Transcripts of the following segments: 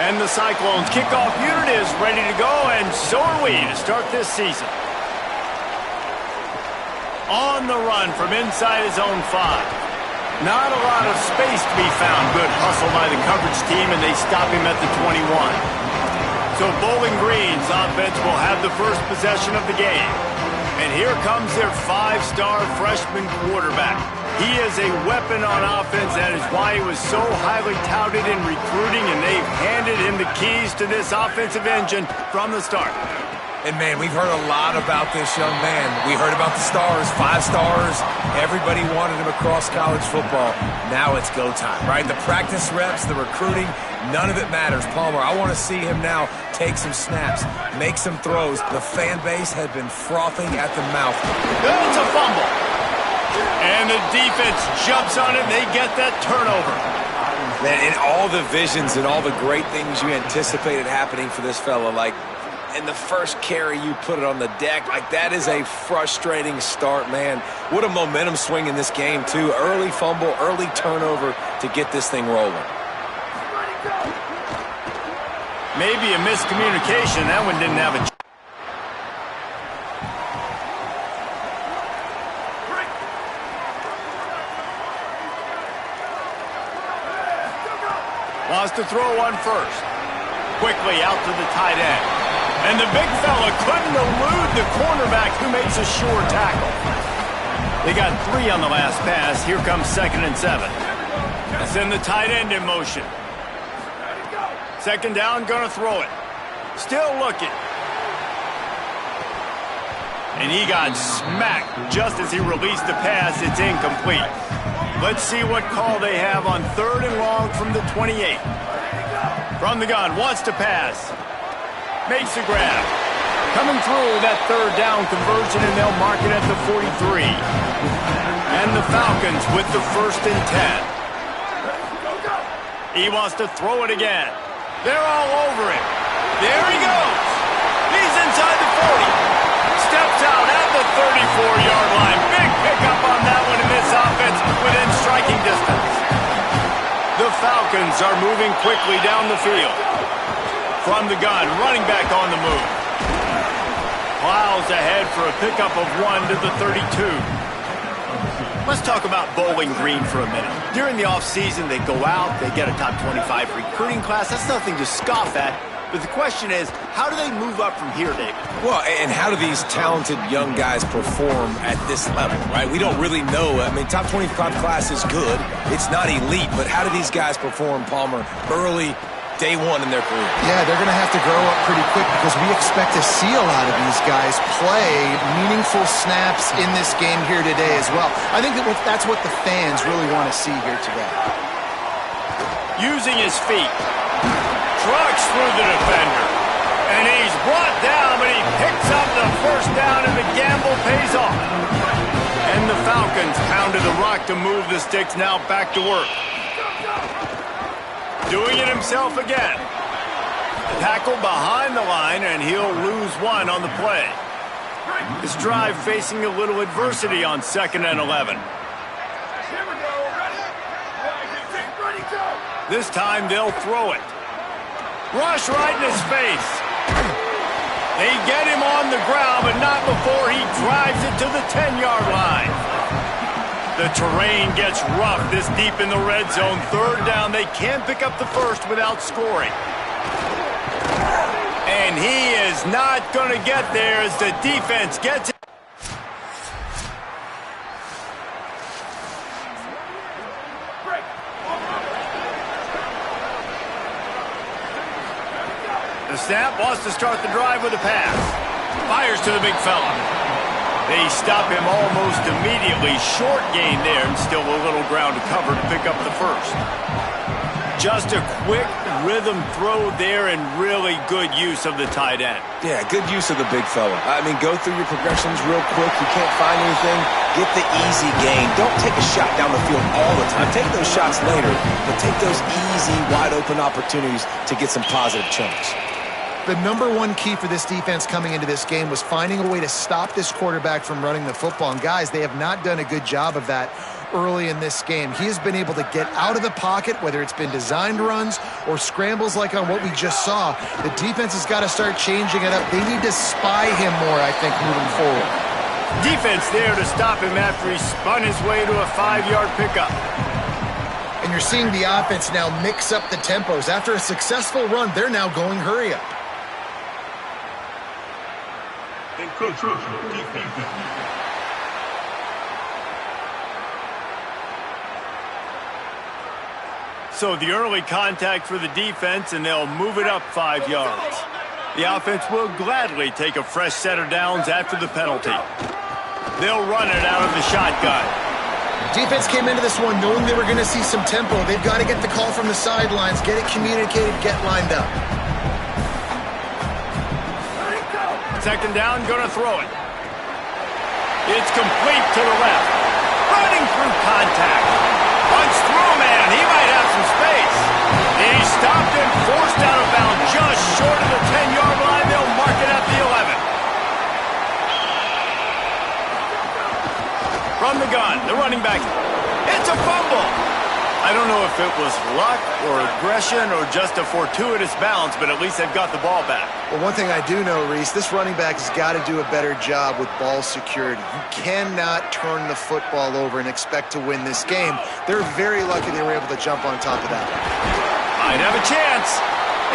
And the Cyclones' kickoff unit is ready to go, and so are we to start this season. On the run from inside his own 5. Not a lot of space to be found. Good hustle by the coverage team, and they stop him at the 21. So Bowling Green's offense will have the first possession of the game. And here comes their five-star freshman quarterback. He is a weapon on offense. That is why he was so highly touted in recruiting, and they've handed him the keys to this offensive engine from the start. And, man, we've heard a lot about this young man. We heard about the stars, 5 stars. Everybody wanted him across college football. Now it's go time, right? The practice reps, the recruiting, none of it matters. Palmer, I want to see him now take some snaps, make some throws. The fan base had been frothing at the mouth. It's a fumble. And the defense jumps on it, and they get that turnover. Man, in all the visions and all the great things you anticipated happening for this fella, like in the first carry you put it on the deck, like that is a frustrating start, man. What a momentum swing in this game, too. Early fumble, early turnover to get this thing rolling. Maybe a miscommunication. That one didn't have a... Wants to throw one first. Quickly out to the tight end. And the big fella couldn't elude the cornerback who makes a sure tackle. They got 3 on the last pass. Here comes 2nd and 7. Send the tight end in motion. 2nd down, gonna throw it. Still looking. And he got smacked just as he released the pass. It's incomplete. Let's see what call they have on 3rd and long from the 28. From the gun, wants to pass. Makes a grab. Coming through that 3rd down conversion, and they'll mark it at the 43. And the Falcons with the 1st and 10. He wants to throw it again. They're all over him. There he goes. He's inside the 40. Steps out at the 34-yard line. Big pickup on that one in this offense within striking distance. The Falcons are moving quickly down the field. From the gun, running back on the move. Plows ahead for a pickup of 1 to the 32. Let's talk about Bowling Green for a minute. During the offseason, they go out, they get a top 25 recruiting class. That's nothing to scoff at. But the question is, how do they move up from here, David? Well, and how do these talented young guys perform at this level, right? We don't really know. I mean, top 25 class is good. It's not elite, but how do these guys perform, Palmer, early, day one in their career? Yeah, they're going to have to grow up pretty quick because we expect to see a lot of these guys play meaningful snaps in this game here today as well. I think that's what the fans really want to see here today. Using his feet. Trucks through the defender. And he's brought down, but he picks up the 1st down, and the gamble pays off. And the Falcons pounded the rock to move the sticks, now back to work. Doing it himself again. Tackle behind the line, and he'll lose 1 on the play. This drive facing a little adversity on 2nd and 11. This time they'll throw it. Rush right in his face. They get him on the ground, but not before he drives it to the 10-yard line. The terrain gets rough this deep in the red zone. 3rd down, they can't pick up the 1st without scoring. And he is not going to get there as the defense gets it. The snap wants to start the drive with a pass. Fires to the big fella. They stop him almost immediately. Short gain there, and still a little ground to cover to pick up the 1st. Just a quick rhythm throw there, and really good use of the tight end. Yeah, good use of the big fella. I mean, go through your progressions real quick. You can't find anything, get the easy gain. Don't take a shot down the field all the time. Take those shots later, but take those easy, wide-open opportunities to get some positive chunks. The #1 key for this defense coming into this game was finding a way to stop this quarterback from running the football. And guys, they have not done a good job of that early in this game. He has been able to get out of the pocket, whether it's been designed runs or scrambles like on what we just saw. The defense has got to start changing it up. They need to spy him more, I think, moving forward. Defense there to stop him after he spun his way to a 5-yard pickup. And you're seeing the offense now mix up the tempos. After a successful run, they're now going hurry up. So the early contact for the defense, and they'll move it up 5 yards. The offense will gladly take a fresh set of downs after the penalty. They'll run it out of the shotgun. Defense came into this one knowing they were going to see some tempo. They've got to get the call from the sidelines, get it communicated, get lined up. Second down, going to throw it. It's complete to the left. Running through contact. Punch through, man. He might have some space. He stopped and forced out of bounds just short of the 10-yard line. They'll mark it at the 11. From the gun, the running back. It's a fumble. I don't know if it was luck or aggression or just a fortuitous bounce, but at least they've got the ball back. Well, one thing I do know, Reese, this running back has got to do a better job with ball security. You cannot turn the football over and expect to win this game. They're very lucky they were able to jump on top of that. Might have a chance.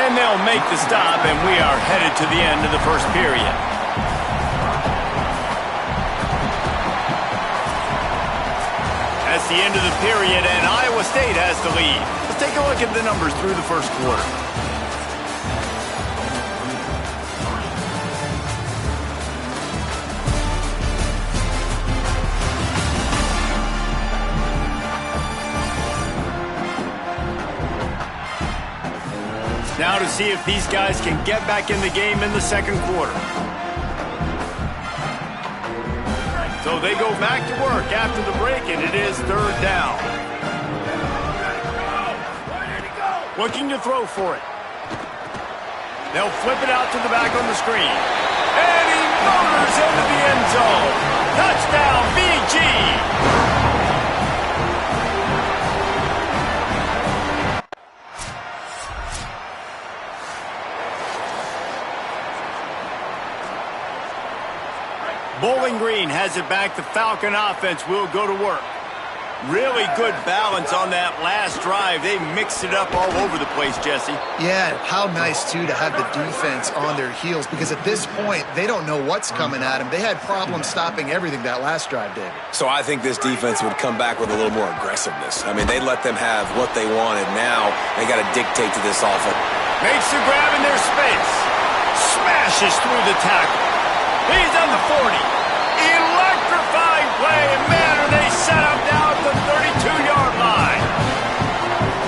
And they'll make the stop, and we are headed to the end of the first period. That's the end of the period, and Iowa State has the lead. Let's take a look at the numbers through the first quarter. Now to see if these guys can get back in the game in the second quarter. So they go back to work after the break, and it is third down. Looking to throw for it. They'll flip it out to the back on the screen. And he motors into the end zone. Touchdown, BG! Bowling Green has it back. The Falcon offense will go to work. Really good balance on that last drive. They mixed it up all over the place, Jesse. Yeah, how nice, too, to have the defense on their heels, because at this point, they don't know what's coming at them. They had problems stopping everything that last drive, David. So I think this defense would come back with a little more aggressiveness. I mean, they let them have what they wanted. Now they got to dictate to this offense. Makes the grab in their space. Smashes through the tackle. He's on the 40. Electrifying play, and man, are they set up now at the 32-yard line.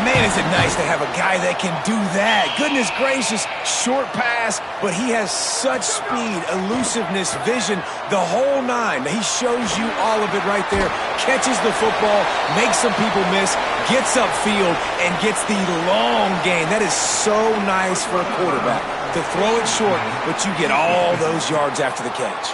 Man, is it nice to have a guy that can do that. Goodness gracious, short pass, but he has such speed, elusiveness, vision, the whole nine. He shows you all of it right there. Catches the football, makes some people miss, gets upfield, and gets the long gain. That is so nice for a quarterback. To throw it short, but you get all those yards after the catch.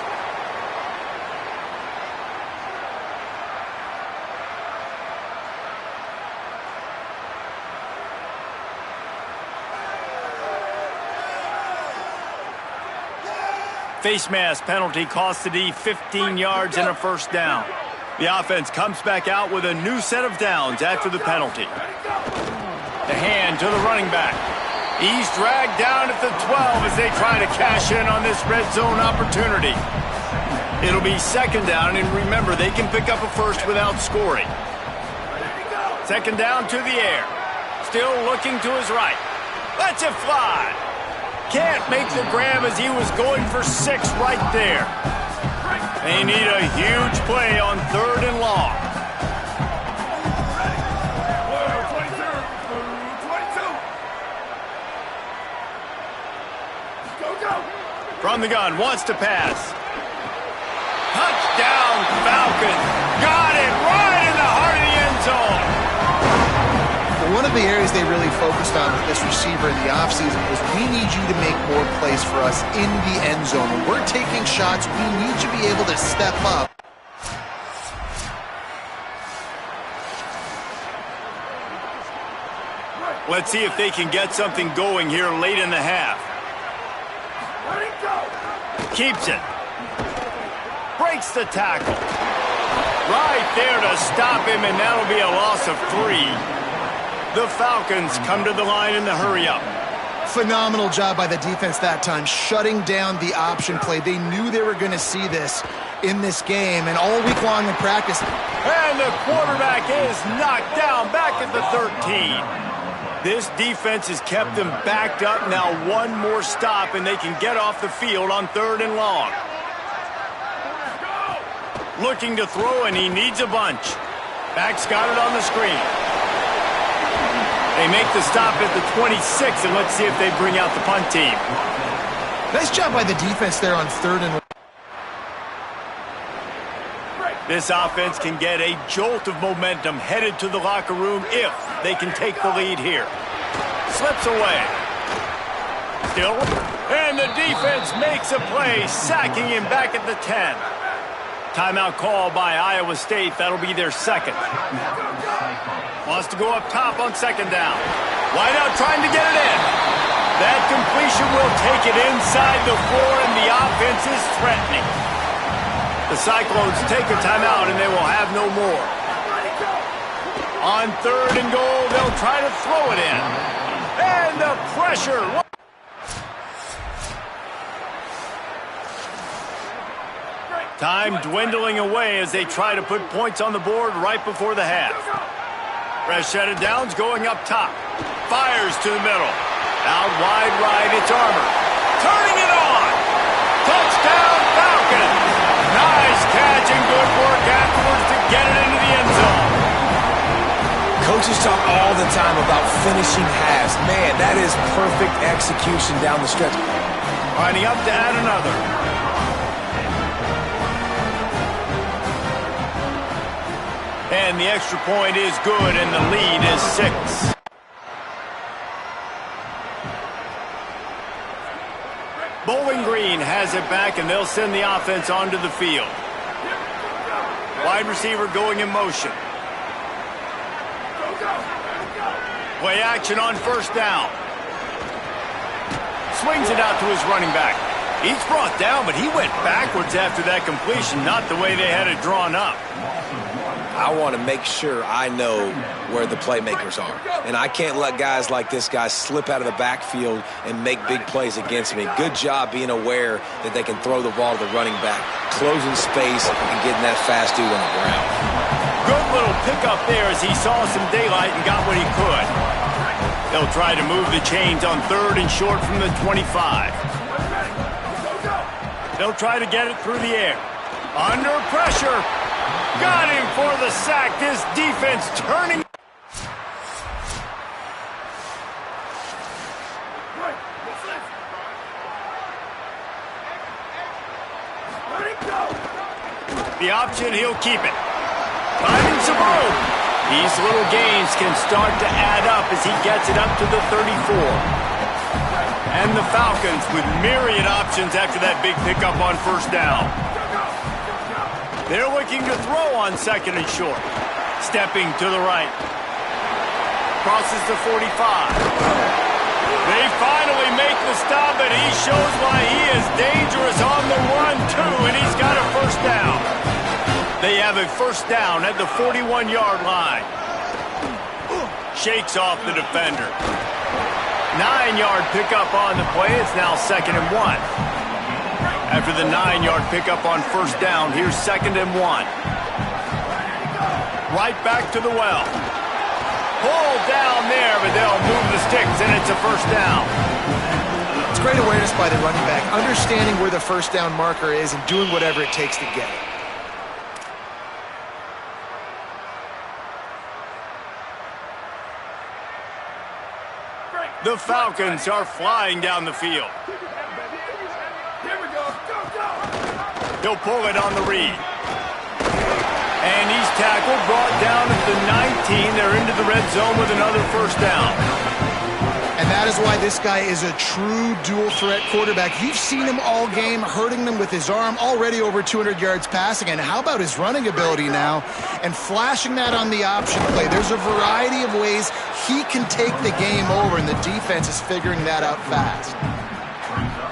Face mask penalty cost the D 15 yards and a first down. The offense comes back out with a new set of downs after the penalty. The hand to the running back. He's dragged down at the 12 as they try to cash in on this red zone opportunity. It'll be second down, and remember, they can pick up a first without scoring. Second down to the air. Still looking to his right. Lets it fly. Can't make the grab as he was going for 6 right there. They need a huge play on third and long. From the gun, wants to pass. Touchdown, Falcons. Got it right in the heart of the end zone. Well, one of the areas they really focused on with this receiver in the offseason was, we need you to make more plays for us in the end zone. When we're taking shots, we need you to be able to step up. Let's see if they can get something going here late in the half. Keeps it. Breaks the tackle. Right there to stop him, and that'll be a loss of 3. The Falcons come to the line in the hurry-up. Phenomenal job by the defense that time, shutting down the option play. They knew they were going to see this in this game, and all week long in practice. And the quarterback is knocked down back at the 13. This defense has kept them backed up. Now one more stop, and they can get off the field on 3rd and long. Looking to throw, and he needs a bunch. Back's got it on the screen. They make the stop at the 26, and let's see if they bring out the punt team. Nice job by the defense there on 3rd and long. This offense can get a jolt of momentum headed to the locker room if they can take the lead here. Slips away. Still, and the defense makes a play, sacking him back at the 10. Timeout call by Iowa State. That'll be their second. Wants to go up top on 2nd down. Wide out trying to get it in. That completion will take it inside the 4, and the offense is threatening. The Cyclones take a timeout, and they will have no more. On 3rd and goal, they'll try to throw it in. And the pressure. Time dwindling away as they try to put points on the board right before the half. Fresh set of downs going up top. Fires to the middle. Out wide right, it's Armour. Turning it on. Touchdown Falcons. Nice catch and good work afterwards to get it into the end zone. Coaches talk all the time about finishing halves. Man, that is perfect execution down the stretch. Lining up to add another. And the extra point is good, and the lead is 6. Bowling Green has it back, and they'll send the offense onto the field. Wide receiver going in motion. Play action on 1st down. Swings it out to his running back. He's brought down, but he went backwards after that completion, not the way they had it drawn up. I want to make sure I know where the playmakers are. And I can't let guys like this guy slip out of the backfield and make big plays against me. Good job being aware that they can throw the ball to the running back, closing space and getting that fast dude on the ground. Good little pickup there as he saw some daylight and got what he could. They'll try to move the chains on 3rd and short from the 25. They'll try to get it through the air. Under pressure. Got him for the sack. This defense turning. The option, he'll keep it. Finding some room. These little gains can start to add up as he gets it up to the 34. And the Falcons with myriad options after that big pickup on 1st down. They're looking to throw on 2nd and short. Stepping to the right. Crosses the 45. They finally make the stop, and he shows why he is dangerous on the run, too, and he's got a 1st down. They have a 1st down at the 41-yard line. Shakes off the defender. 9-yard pickup on the play. It's now 2nd and 1. After the 9-yard pickup on 1st down, here's 2nd and 1. Right back to the well. Pulled down there, but they'll move the sticks, and it's a 1st down. It's great awareness by the running back, understanding where the 1st down marker is and doing whatever it takes to get it. The Falcons are flying down the field. He'll pull it on the read. And he's tackled, brought down at the 19. They're into the red zone with another 1st down. And that is why this guy is a true dual-threat quarterback. You've seen him all game, hurting them with his arm, already over 200 yards passing. And how about his running ability now? And flashing that on the option play. There's a variety of ways he can take the game over, and the defense is figuring that out fast.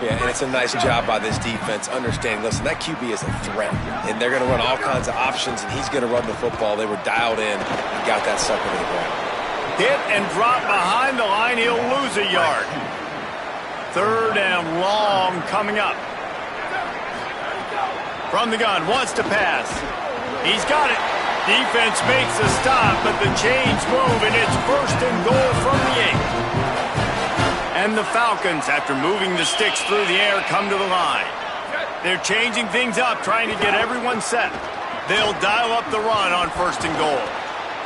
Yeah, and it's a nice job by this defense understanding, listen, that QB is a threat, and they're going to run all kinds of options, and he's going to run the football. They were dialed in and got that sucker to the ground. Hit and drop behind the line. He'll lose a yard. Third and long coming up. From the gun, wants to pass. He's got it. Defense makes a stop, but the chains move, and it's first and goal from the 8. And the Falcons, after moving the sticks through the air, come to the line. They're changing things up, trying to get everyone set. They'll dial up the run on first and goal.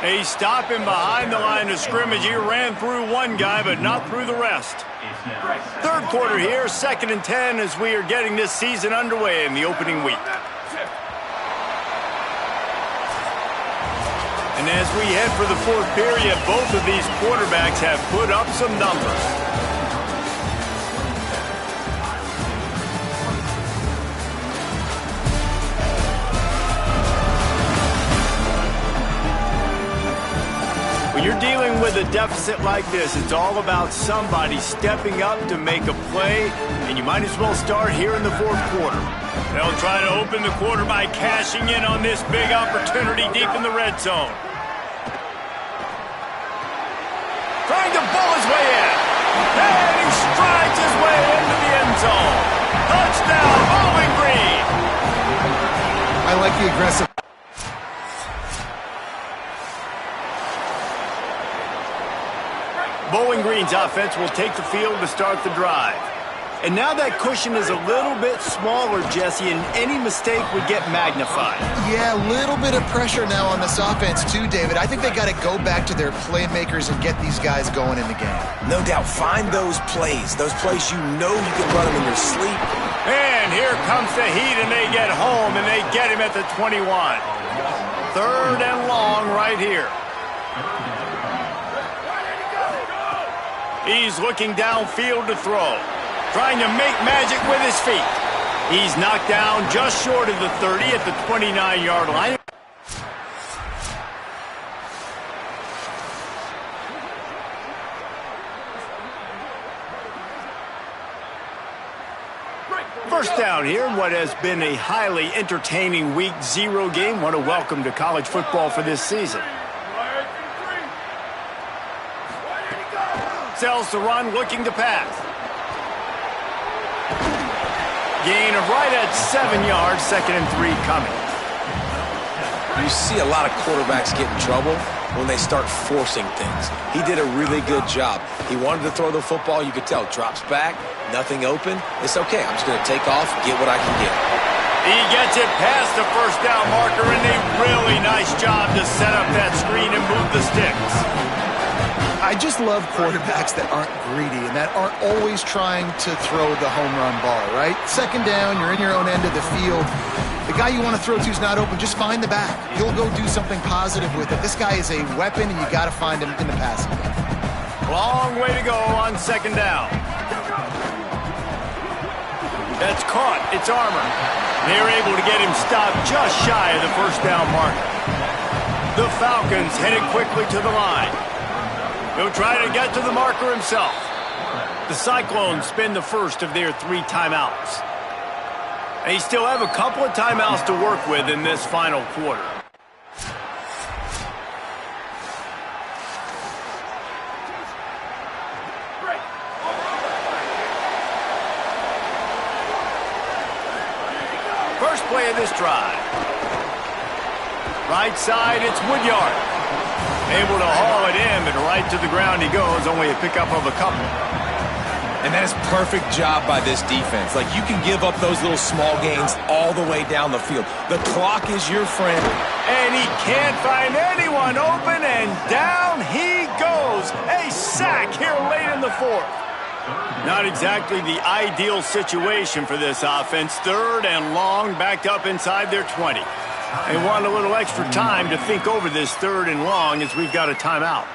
They stop him behind the line of scrimmage. He ran through one guy, but not through the rest. Third quarter here, 2nd and 10 as we are getting this season underway in the opening week. And as we head for the fourth period, both of these quarterbacks have put up some numbers. When you're dealing with a deficit like this, it's all about somebody stepping up to make a play, and you might as well start here in the fourth quarter. They'll try to open the quarter by cashing in on this big opportunity deep in the red zone. Trying to bull his way in. And he strides his way into the end zone. Touchdown, Bowling Green. I like the aggressive. Bowling Green's offense will take the field to start the drive. And now that cushion is a little bit smaller, Jesse, and any mistake would get magnified. Yeah, a little bit of pressure now on this offense too, David. I think they got to go back to their playmakers and get these guys going in the game. No doubt. Find those plays you know you can run them in your sleep. And here comes the heat, and they get home, and they get him at the 21. Third and long right here. He's looking downfield to throw. Trying to make magic with his feet. He's knocked down just short of the 30 at the 29-yard line. First down here in what has been a highly entertaining Week 0 game. What a welcome to college football for this season. Sells the run, looking to pass. Gain of right at 7 yards, 2nd and 3 coming. You see a lot of quarterbacks get in trouble when they start forcing things. He did a really good job. He wanted to throw the football. You could tell. Drops back, nothing open. It's okay. I'm just going to take off, get what I can get. He gets it past the first down marker, and a really nice job to set up that screen and move the sticks. I just love quarterbacks that aren't greedy and that aren't always trying to throw the home run ball, right? Second down, you're in your own end of the field. The guy you want to throw to is not open. Just find the back. He'll go do something positive with it. This guy is a weapon, and you got to find him in the passing game. Long way to go on 2nd down. That's caught. It's Armour. They're able to get him stopped just shy of the first down marker. The Falcons headed quickly to the line. He'll try to get to the marker himself. The Cyclones spend the first of their 3 timeouts. They still have a couple of timeouts to work with in this final quarter. First play of this drive. Right side, it's Woodyard. Able to haul it in, but right to the ground he goes, only a pickup of a couple. And that is perfect job by this defense. Like, you can give up those little small gains all the way down the field. The clock is your friend. And he can't find anyone open, and down he goes. A sack here late in the 4th. Not exactly the ideal situation for this offense. Third and long, backed up inside their 20. They want a little extra time to think over this third and long as we've got a timeout.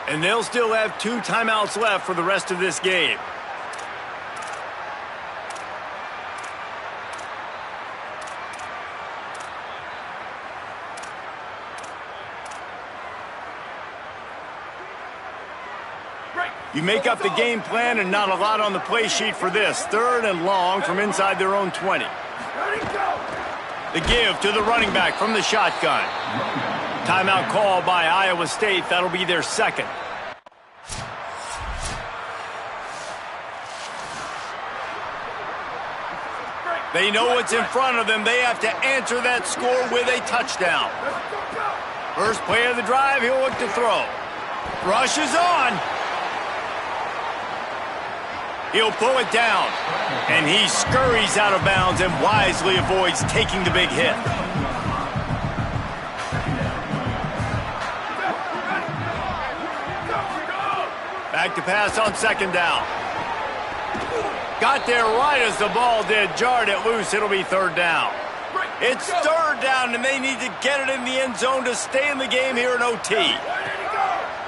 And they'll still have 2 timeouts left for the rest of this game. You make up the game plan and not a lot on the play sheet for this. Third and long from inside their own 20. The give to the running back from the shotgun. Timeout call by Iowa State. That'll be their second. They know what's in front of them. They have to answer that score with a touchdown. First play of the drive, he'll look to throw. Rush is on. He'll pull it down. And he scurries out of bounds and wisely avoids taking the big hit. Back to pass on second down. Got there right as the ball did. Jarred it loose. It'll be third down. It's third down, and they need to get it in the end zone to stay in the game here in OT.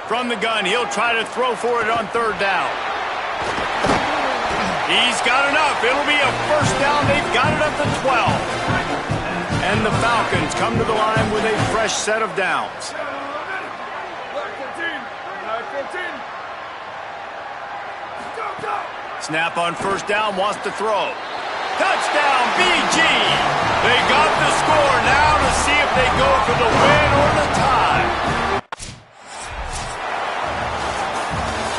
From the gun, he'll try to throw for it on third down. He's got enough. It'll be a first down. They've got it at the 12. And the Falcons come to the line with a fresh set of downs. Snap on first down, wants to throw. Touchdown, BG! They got the score now to see if they go for the win or the tie.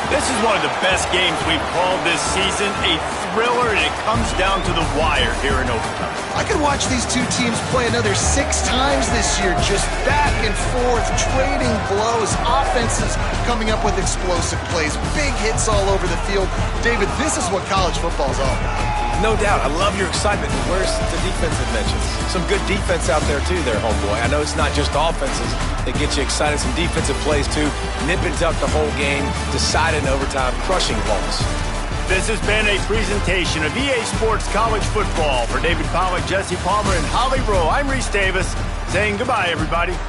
This is one of the best games we've called this season, a thriller, and it comes down to the wire here in overtime. I could watch these two teams play another 6 times this year, just back and forth, trading blows, offenses coming up with explosive plays, big hits all over the field. David, this is what college football is all about. No doubt. I love your excitement. Where's the defensive mentions? Some good defense out there, too, there, homeboy. I know it's not just offenses that get you excited. Some defensive plays, too. Nip and tuck the whole game, decided in overtime, crushing balls. This has been a presentation of EA Sports College Football. For David Pollack, Jesse Palmer, and Holly Rowe, I'm Reese Davis, saying goodbye, everybody.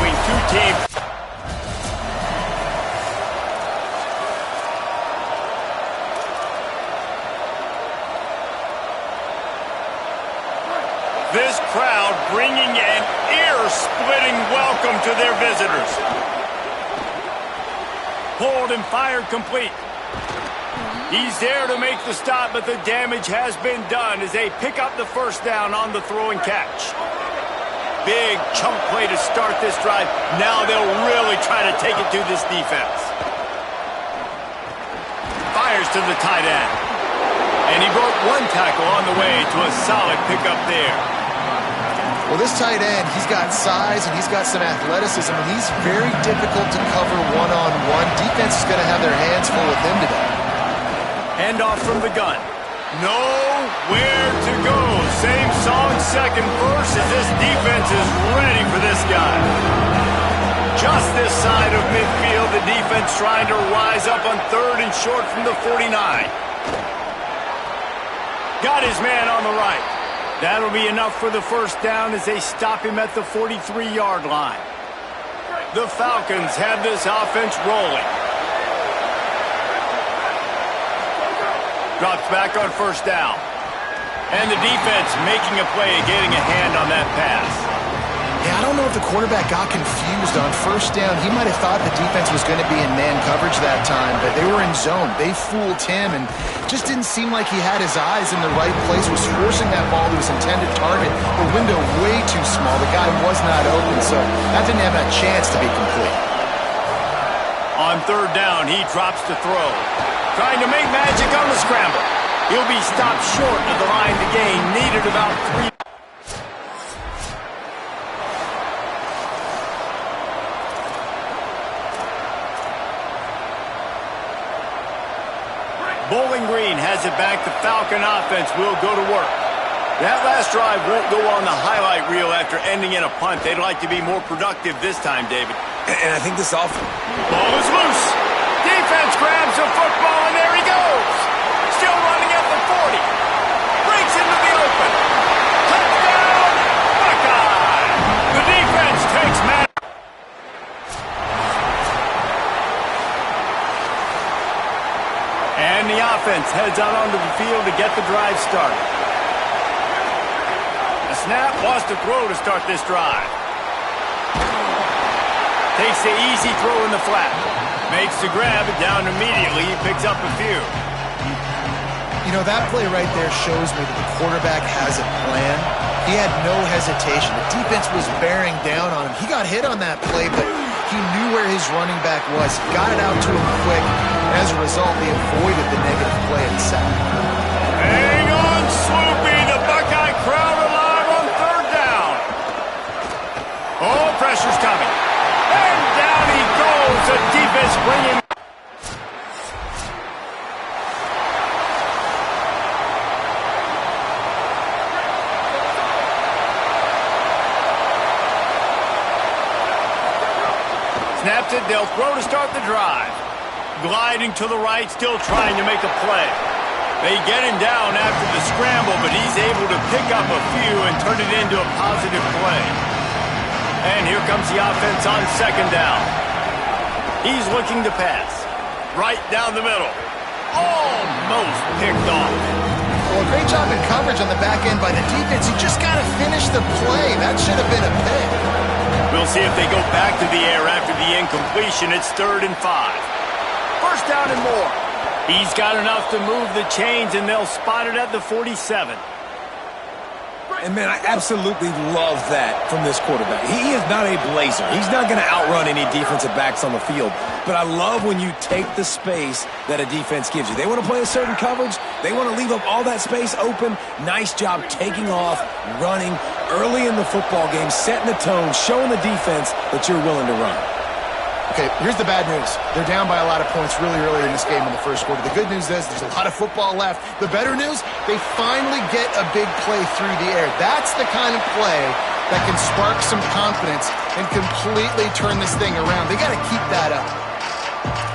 between two teams. This crowd bringing an ear-splitting welcome to their visitors. Pulled and fired complete. He's there to make the stop, but the damage has been done as they pick up the first down on the throw and catch. Big chunk play to start this drive. Now they'll really try to take it to this defense. Fires to the tight end. And he broke one tackle on the way to a solid pickup there. Well, this tight end, he's got size and he's got some athleticism, and he's very difficult to cover one-on-one. Defense is going to have their hands full with him today. Handoff from the gun. Nowhere to go. Same song, second verse, as this defense is ready for this guy. Just this side of midfield, the defense trying to rise up on third and short from the 49. Got his man on the right. That'll be enough for the first down as they stop him at the 43-yard line. The Falcons have this offense rolling. Drops back on first down. And the defense making a play, getting a hand on that pass. Yeah, I don't know if the quarterback got confused on first down. He might have thought the defense was going to be in man coverage that time, but they were in zone. They fooled him and just didn't seem like he had his eyes in the right place, was forcing that ball to his intended target. The window way too small. The guy was not open, so that didn't have a chance to be complete. On third down, he drops to throw. Trying to make magic on the scramble. He'll be stopped short of the line to gain. Needed about 3. Bowling Green has it back. The Falcon offense will go to work. That last drive won't go on the highlight reel after ending in a punt. They'd like to be more productive this time, David. And I think this offense... Ball is loose. Defense grabs the football, and there he goes. Still running at the 40. Breaks into the open. Touchdown, Buckeye. The defense takes man. And the offense heads out onto the field to get the drive started. The snap wants to throw to start this drive. Takes the easy throw in the flat. Makes the grab, down immediately. He picks up a few. You know, that play right there shows me that the quarterback has a plan. He had no hesitation. The defense was bearing down on him. He got hit on that play, but he knew where his running back was. Got it out to him quick. As a result, they avoided the negative play and sack. Hang on, Sloopy. The Buckeye crowd alive on third down. Oh, pressure's coming. And down he goes. The defense bringing. Snaps it. They'll throw to start the drive. Gliding to the right, still trying to make a play. They get him down after the scramble, but he's able to pick up a few and turn it into a positive play. And here comes the offense on second down. He's looking to pass. Right down the middle. Almost picked off. Well, great job in coverage on the back end by the defense. You just got to finish the play. That should have been a pick. We'll see if they go back to the air after the incompletion. It's 3rd and 5. First down and more. He's got enough to move the chains, and they'll spot it at the 47. And, man, I absolutely love that from this quarterback. He is not a blazer. He's not going to outrun any defensive backs on the field. But I love when you take the space that a defense gives you. They want to play a certain coverage. They want to leave up all that space open. Nice job taking off, running early in the football game, setting the tone, showing the defense that you're willing to run. Okay, here's the bad news. They're down by a lot of points really early in this game in the first quarter. The good news is there's a lot of football left. The better news, they finally get a big play through the air. That's the kind of play that can spark some confidence and completely turn this thing around. They got to keep that up.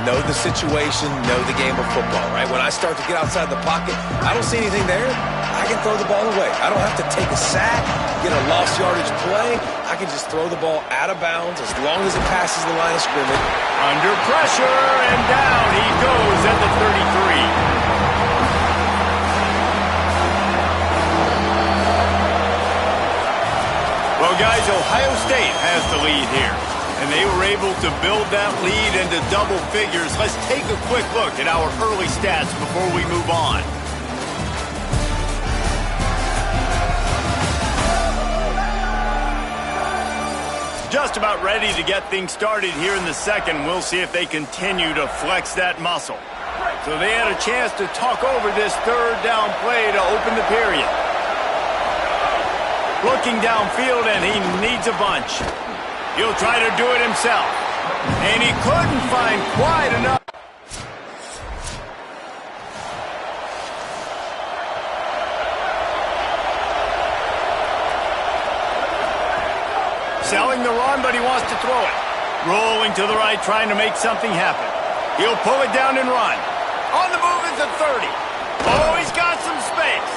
Know the situation, know the game of football, right? When I start to get outside the pocket, I don't see anything there. I I can throw the ball away. I don't have to take a sack, get a lost yardage play. I can just throw the ball out of bounds as long as it passes the line of scrimmage. Under pressure, and down he goes at the 33. Well, guys, Ohio State has the lead here, and they were able to build that lead into double figures. Let's take a quick look at our early stats before we move on. Just about ready to get things started here in the second. We'll see if they continue to flex that muscle. So they had a chance to talk over this third down play to open the period. Looking downfield, and he needs a bunch. He'll try to do it himself. And he couldn't find quite enough. Selling the run, but he wants to throw it. Rolling to the right, trying to make something happen. He'll pull it down and run. On the move is the 30. Oh, he's got some space.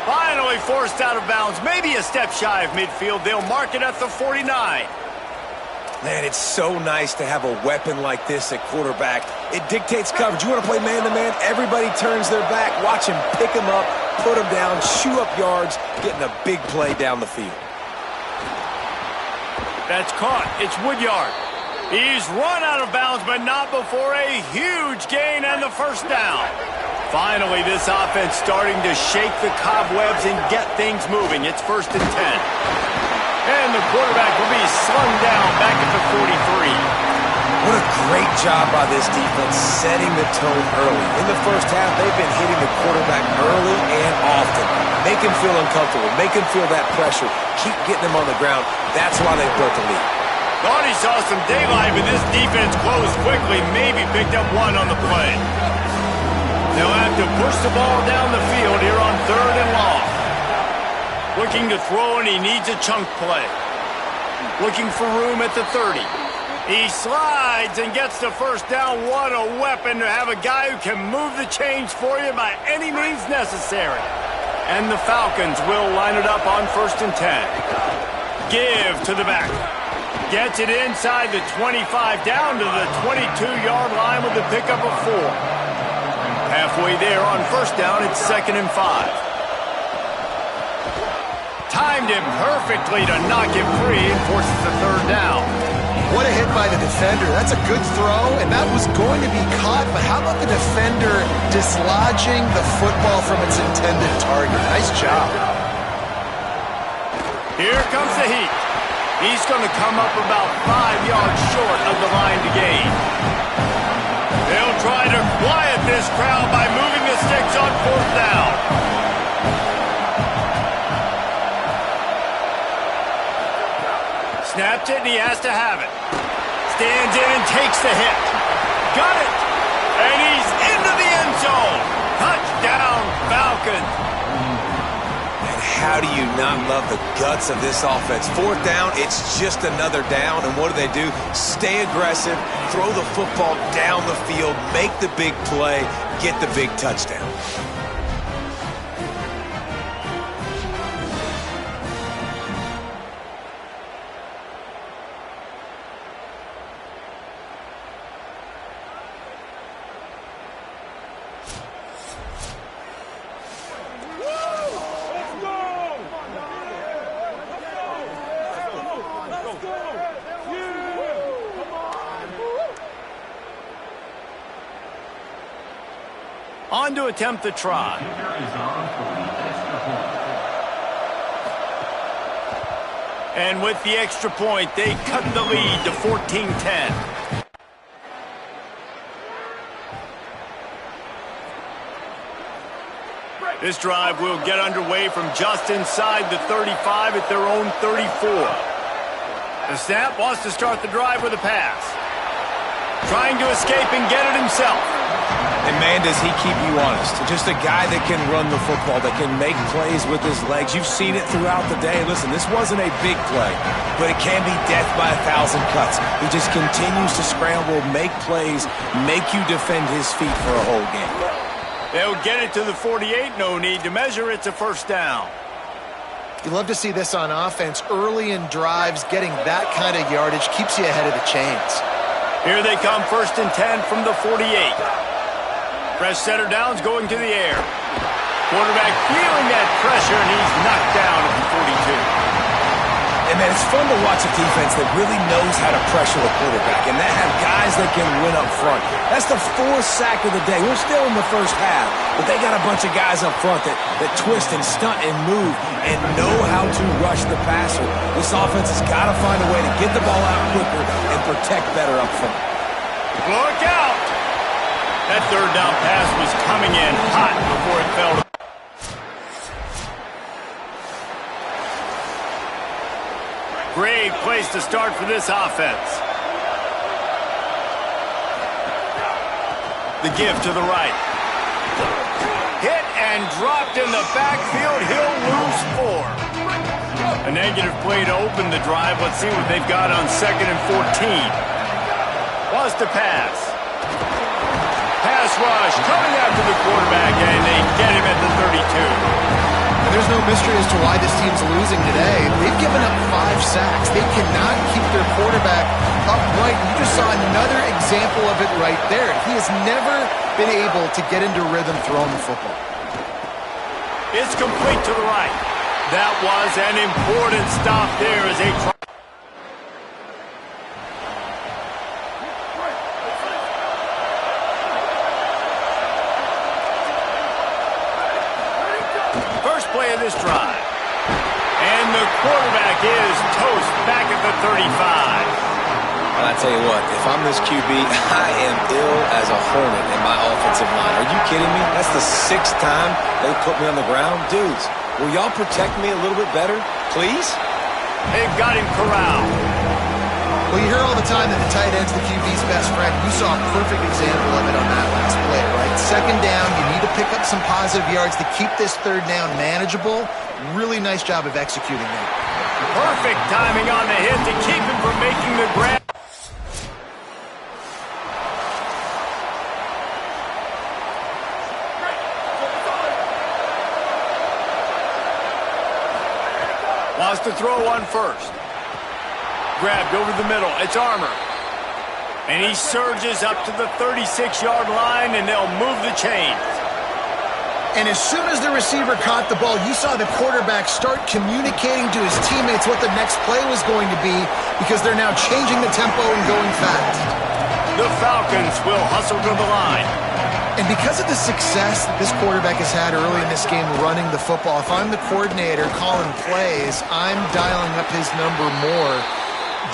Finally forced out of bounds, maybe a step shy of midfield. They'll mark it at the 49. Man, it's so nice to have a weapon like this at quarterback. It dictates coverage. You want to play man-to-man? Everybody turns their back. Watch him pick him up, put him down, shoot up yards, getting a big play down the field. That's caught. It's Woodyard. He's run out of bounds, but not before a huge gain and the first down. Finally, this offense starting to shake the cobwebs and get things moving. It's 1st and 10. And the quarterback will be slung down back at the 43. What a great job by this defense setting the tone early. In the first half, they've been hitting the quarterback early and often. Make him feel uncomfortable. Make him feel that pressure. Keep getting him on the ground. That's why they built the lead. Thought he saw some daylight, but this defense closed quickly. Maybe picked up one on the play. They'll have to push the ball down the field here on 3rd and long. Looking to throw, and he needs a chunk play. Looking for room at the 30. He slides and gets the first down. What a weapon to have a guy who can move the chains for you by any means necessary. And the Falcons will line it up on 1st and 10. Give to the back. Gets it inside the 25, down to the 22-yard line with the pickup of 4. Halfway there on 1st down, it's 2nd and 5. Timed him perfectly to knock him free and forces the 3rd down. What a hit by the defender. That's a good throw, and that was going to be caught, but how about the defender dislodging the football from its intended target? Nice job. Here comes the heat. He's going to come up about 5 yards short of the line to gain. They'll try to quiet this crowd by moving the sticks on 4th down. Snaps it, and he has to have it. Stands in and takes the hit. Got it. And he's into the end zone. Touchdown, Falcons. And how do you not love the guts of this offense? 4th down, it's just another down. And what do? Stay aggressive, throw the football down the field, make the big play, get the big touchdown. On to attempt the try. And with the extra point, they cut the lead to 14-10. This drive will get underway from just inside the 35 at their own 34. The snap wants to start the drive with a pass. Trying to escape and get it himself. And man, does he keep you honest. Just a guy that can run the football, that can make plays with his legs. You've seen it throughout the day. Listen, this wasn't a big play, but it can be death by 1,000 cuts. He just continues to scramble, make plays, make you defend his feet for a whole game. They'll get it to the 48. No need to measure. It's a first down. You love to see this on offense. Early in drives, getting that kind of yardage keeps you ahead of the chains. Here they come, 1st and 10 from the 48. Fresh setter downs going to the air. Quarterback feeling that pressure, and he's knocked down at the 42. And, man, it's fun to watch a defense that really knows how to pressure the quarterback and that have guys that can win up front. That's the 4th sack of the day. We're still in the first half, but they got a bunch of guys up front that twist and stunt and move and know how to rush the passer. This offense has got to find a way to get the ball out quicker and protect better up front. Look out! That 3rd down pass was coming in hot before it fell to. Great place to start for this offense. The give to the right. Hit and dropped in the backfield. He'll lose 4. A negative play to open the drive. Let's see what they've got on 2nd and 14. Wants to pass. Pass rush coming after the quarterback, and they get him at the 32. And there's no mystery as to why this team's losing today. They've given up 5 sacks. They cannot keep their quarterback upright. You just saw another example of it right there. He has never been able to get into rhythm throwing the football. It's complete to the right. That was an important stop there as they try. First play of this drive. And the quarterback is toast back at the 35. I tell you what, if I'm this QB, I am ill as a hornet in my offensive line. Are you kidding me? That's the 6th time they put me on the ground. Dudes, will y'all protect me a little bit better, please? They've got him corralled. Well, you hear all the time that the tight end's the QB's best friend. You saw a perfect example of it on that last play, right? 2nd down, you need to pick up some positive yards to keep this 3rd down manageable. Really nice job of executing that. Perfect timing on the hit to keep him from making the grab. Wants to throw one first. Grabbed over the middle. It's Armour. And he surges up to the 36-yard line, and they'll move the chains. And as soon as the receiver caught the ball, you saw the quarterback start communicating to his teammates what the next play was going to be because they're now changing the tempo and going fast. The Falcons will hustle to the line. And because of the success that this quarterback has had early in this game running the football, if I'm the coordinator calling plays, I'm dialing up his number more.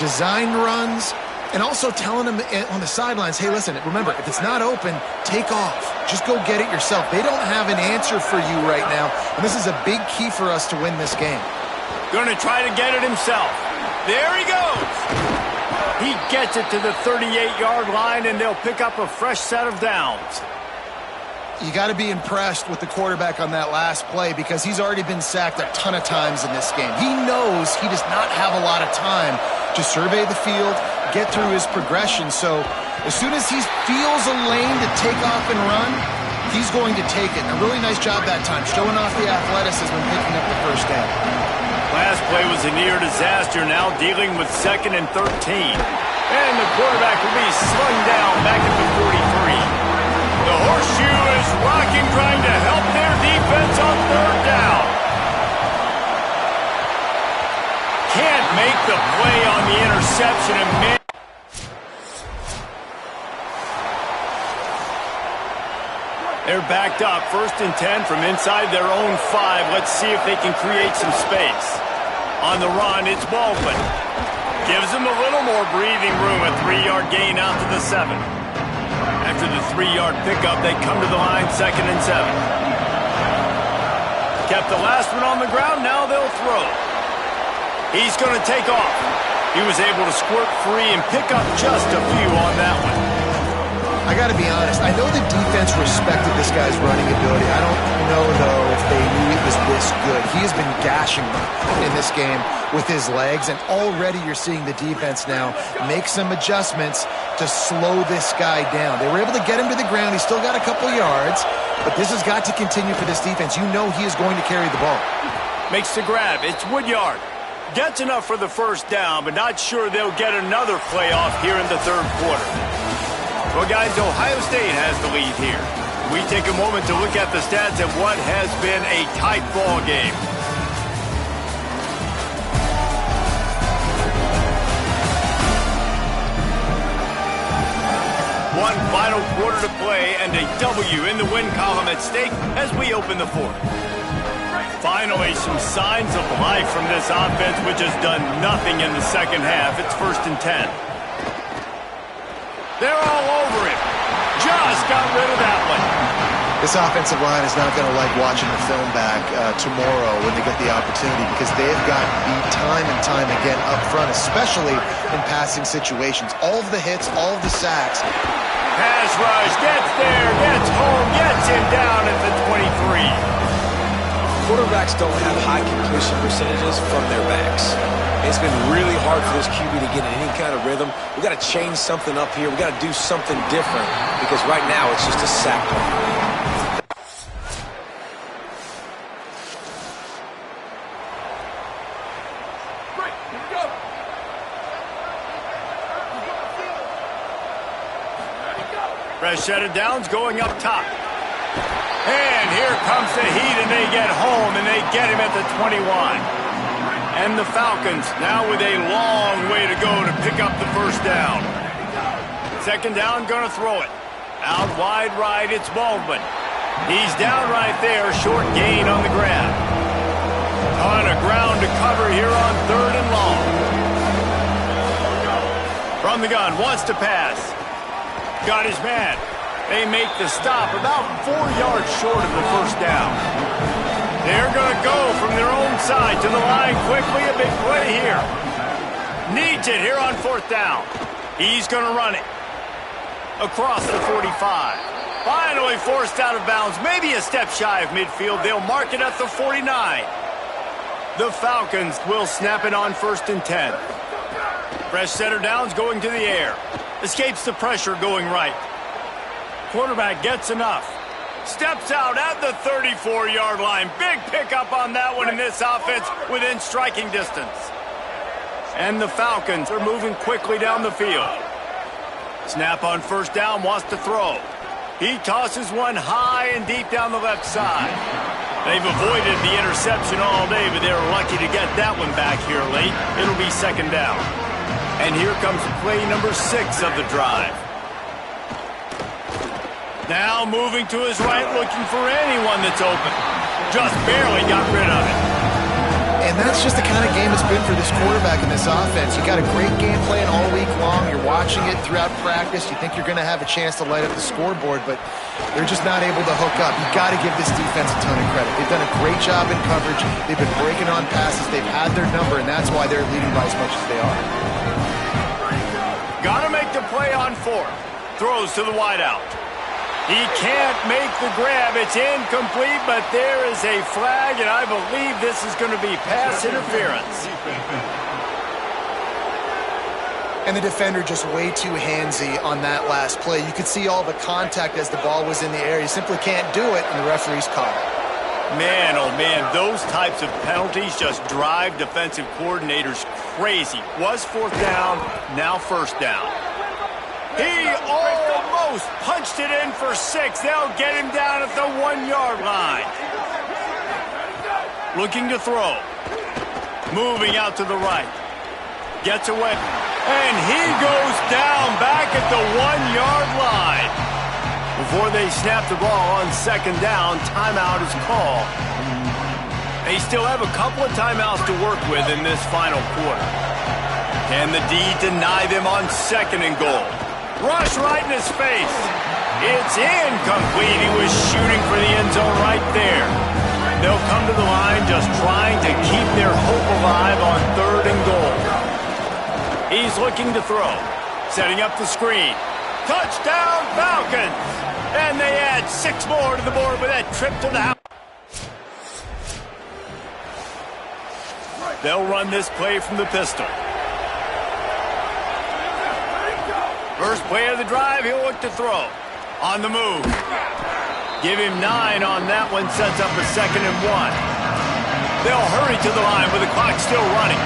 Design runs, and also telling him on the sidelines, hey, listen, remember, if it's not open, take off. Just go get it yourself. They don't have an answer for you right now, and this is a big key for us to win this game. Going to try to get it himself. There he goes. He gets it to the 38-yard line, and they'll pick up a fresh set of downs. You got to be impressed with the quarterback on that last play because he's already been sacked a ton of times in this game. He knows he does not have a lot of time to survey the field, get through his progression. So as soon as he feels a lane to take off and run, he's going to take it. A really nice job that time, showing off the athleticism and picking up the first down. Last play was a near disaster, now dealing with 2nd and 13. And the quarterback will be slung down back at the 43. The horseshoe is rocking, trying to help their defense on 3rd down. Can't make the play on the interception and man. They're backed up, 1st and 10 from inside their own 5. Let's see if they can create some space. On the run, it's Baldwin. Gives them a little more breathing room, a 3-yard gain out to the 7. After the 3-yard pickup, they come to the line, 2nd and 7. Kept the last one on the ground, now they'll throw. He's going to take off. He was able to squirt free and pick up just a few on that one. I I got to be honest. I know the defense respected this guy's running ability. I don't know, though, if they knew it was this good. He has been gashing them in this game with his legs, and already you're seeing the defense now make some adjustments to slow this guy down. They were able to get him to the ground. He's still got a couple yards, but this has got to continue for this defense. You know he is going to carry the ball. Makes the grab. It's Woodyard. Gets enough for the first down, but not sure they'll get another playoff here in the third quarter. Well, guys, Ohio State has the lead here. We take a moment to look at the stats of what has been a tight ball game. One final quarter to play and a W in the win column at stake as we open the fourth. Finally, some signs of life from this offense, which has done nothing in the second half. It's 1st and 10. They're all over it. Just got rid of that one. This offensive line is not going to like watching the film back tomorrow when they get the opportunity, because they've got beat time and time again up front, especially in passing situations. All of the hits, all of the sacks. Pass rush, gets there, gets home, gets him down at the 23. Quarterbacks don't have high completion percentages from their backs. It's been really hard for this QB to get in any kind of rhythm. We got to change something up here. We got to do something different, because right now it's just a sack play. Fresh set of downs going up top. And here comes the heat, and they get home, and they get him at the 21. And the Falcons now with a long way to go to pick up the first down. Second down, going to throw it. Out wide right, it's Baldwin. He's down right there, short gain on the grab. Ton of ground to cover here on 3rd and long. From the gun, wants to pass. Got his man. They make the stop about 4 yards short of the first down. They're going to go from their own side to the line quickly. A big play here. Needs it here on 4th down. He's going to run it across the 45. Finally forced out of bounds. Maybe a step shy of midfield. They'll mark it at the 49. The Falcons will snap it on 1st and 10. Fresh center downs going to the air. Escapes the pressure going right. Quarterback gets enough. Steps out at the 34-yard line. Big pickup on that one in this offense within striking distance. And the Falcons are moving quickly down the field. Snap on 1st down, wants to throw. He tosses one high and deep down the left side. They've avoided the interception all day, but they're lucky to get that one back here late. It'll be 2nd down. And here comes play number 6 of the drive. Now moving to his right, looking for anyone that's open. Just barely got rid of it. And that's just the kind of game it's been for this quarterback in this offense. You got a great game plan all week long. You're watching it throughout practice. You think you're going to have a chance to light up the scoreboard, but they're just not able to hook up. You've got to give this defense a ton of credit. They've done a great job in coverage. They've been breaking on passes. They've had their number, and that's why they're leading by as much as they are. Got to make the play on 4th. Throws to the wideout. He can't make the grab. It's incomplete, but there is a flag, and I believe this is going to be pass interference. And the defender just way too handsy on that last play. You could see all the contact as the ball was in the air. You simply can't do it, and the referee's caught it. Man, oh man, those types of penalties just drive defensive coordinators crazy. Was 4th down, now 1st down. He almost punched it in for 6. They'll get him down at the 1-yard line. Looking to throw. Moving out to the right. Gets away. And he goes down back at the 1-yard line. Before they snap the ball on 2nd down, timeout is called. They still have a couple of timeouts to work with in this final quarter. Can the D deny them on 2nd and goal? Rush right in his face. It's incomplete. He was shooting for the end zone right there. They'll come to the line just trying to keep their hope alive on 3rd and goal. He's looking to throw. Setting up the screen. Touchdown, Falcons! And they add 6 more to the board with that trip to the house. They'll run this play from the pistol. First play of the drive, he'll look to throw. On the move. Give him 9 on that one, sets up a 2nd and 1. They'll hurry to the line with the clock still running.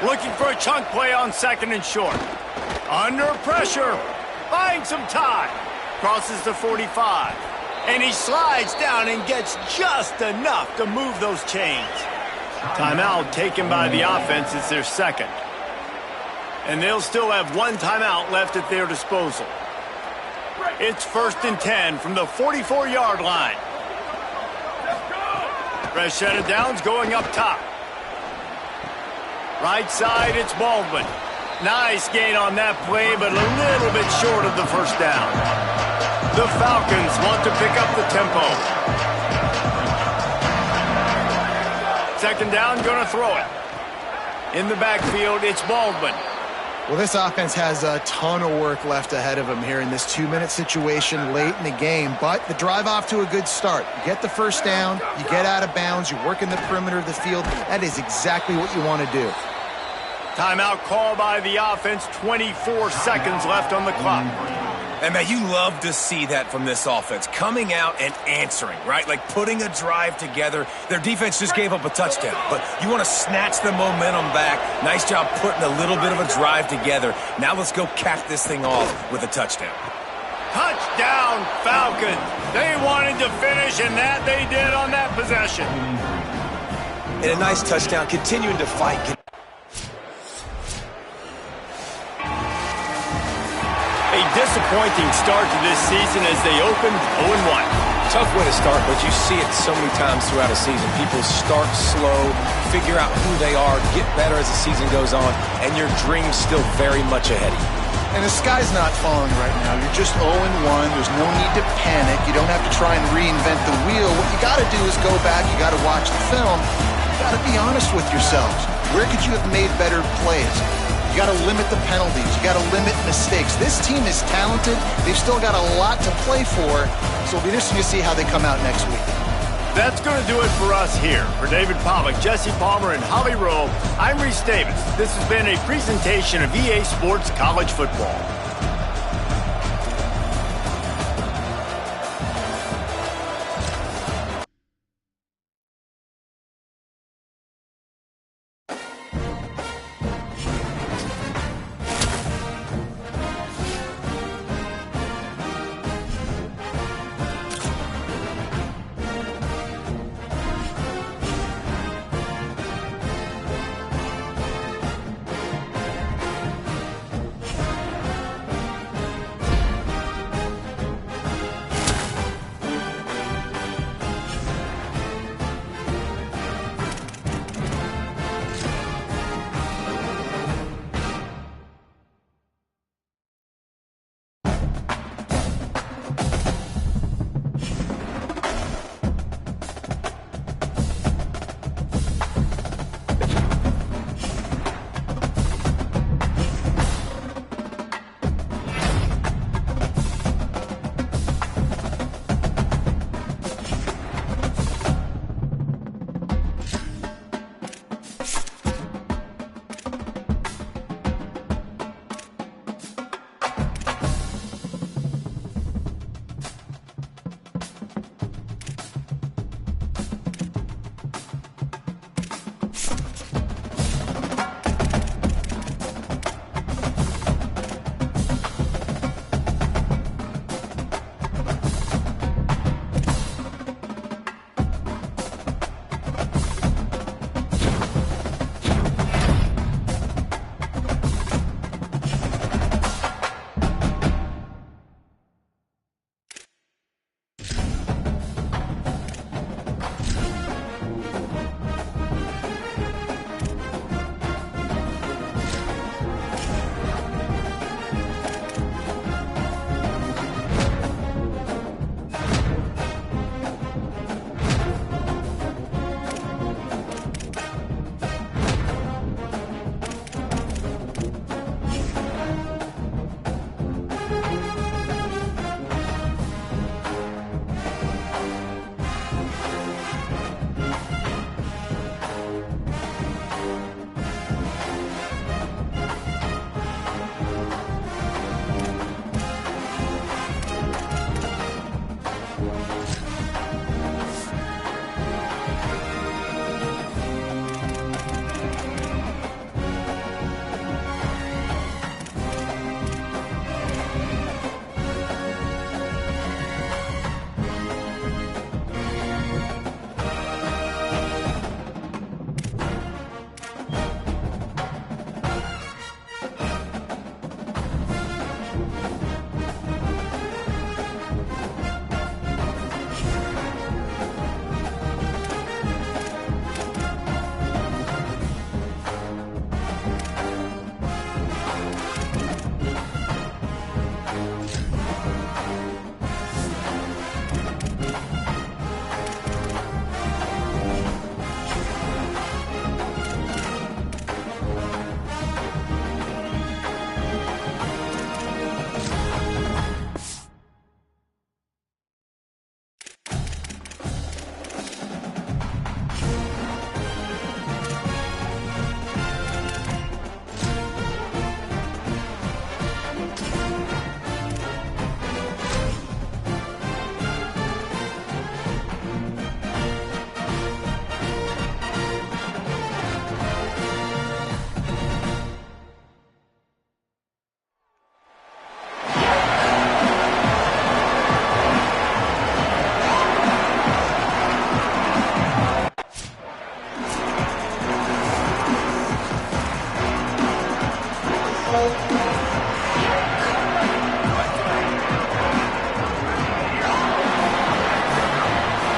Looking for a chunk play on 2nd and short. Under pressure. Buying some time. Crosses the 45. And he slides down and gets just enough to move those chains. Timeout taken by the offense. It's their 2nd. And they'll still have 1 timeout left at their disposal. It's 1st and 10 from the 44-yard line. Fresh set of downs going up top. Right side, it's Baldwin. Nice gain on that play, but a little bit short of the first down. The Falcons want to pick up the tempo. 2nd down, going to throw it. In the backfield, it's Baldwin. Well, this offense has a ton of work left ahead of them here in this 2-minute situation late in the game, but the drive off to a good start. You get the first down, you get out of bounds, you work in the perimeter of the field. That is exactly what you want to do. Timeout call by the offense, 24 seconds left on the clock. And, man, you love to see that from this offense, coming out and answering, right? Like putting a drive together. Their defense just gave up a touchdown, but you want to snatch the momentum back. Nice job putting a little bit of a drive together. Now let's go cap this thing off with a touchdown. Touchdown, Falcons. They wanted to finish, and that they did on that possession. And a nice touchdown, continuing to fight. A disappointing start to this season as they opened 0-1. Tough way to start, but you see it so many times throughout a season. People start slow, figure out who they are, get better as the season goes on, and your dream's still very much ahead of you. And the sky's not falling right now. You're just 0-1. There's no need to panic. You don't have to try and reinvent the wheel. What you got to do is go back. You got to watch the film. You got to be honest with yourselves. Where could you have made better plays? You got to limit the penalties. You got to limit mistakes. This team is talented. They've still got a lot to play for, so it'll be interesting to see how they come out next week. That's going to do it for us here. For David Pollack, Jesse Palmer, and Holly Rowe, I'm Reese Davis. This has been a presentation of EA Sports College Football.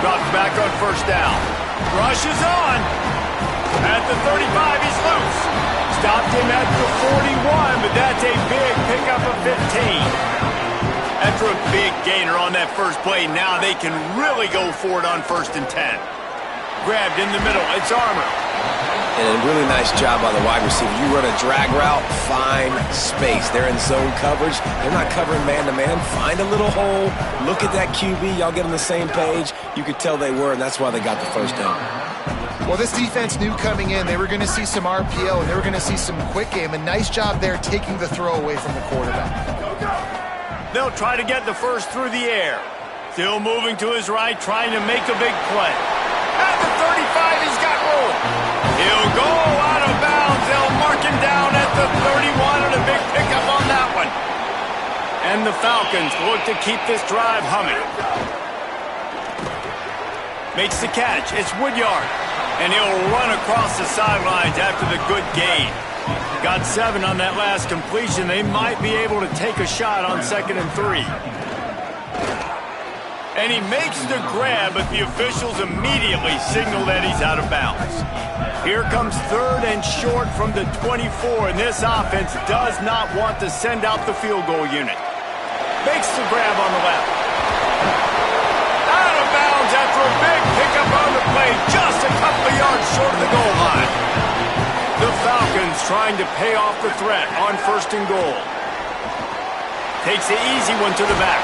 Drops back on first down. Rushes on. At the 35, he's loose. Stopped him at the 41, but that's a big pickup of 15. After a big gainer on that first play, now they can really go for it on 1st and 10. Grabbed in the middle. It's Armour. And a really nice job by the wide receiver. You run a drag route, find space. They're in zone coverage. They're not covering man-to-man. Find a little hole. Look at that QB. Y'all get on the same page. You could tell they were, and that's why they got the first down. Well, this defense knew coming in they were going to see some RPO and they were going to see some quick game. A nice job there taking the throw away from the quarterback. They'll try to get the first through the air. Still moving to his right, trying to make a big play. At the 35, he's got room. He'll go out of bounds. They'll mark him down at the 31 and a big pickup on that one. And the Falcons look to keep this drive humming. Makes the catch. It's Woodyard. And he'll run across the sidelines after the good gain. Got 7 on that last completion. They might be able to take a shot on 2nd and 3. And he makes the grab, but the officials immediately signal that he's out of bounds. Here comes 3rd and short from the 24, and this offense does not want to send out the field goal unit. Makes the grab on the left. Out of bounds after a big pickup on the play, just a couple of yards short of the goal line. The Falcons trying to pay off the threat on 1st and goal. Takes the easy one to the back.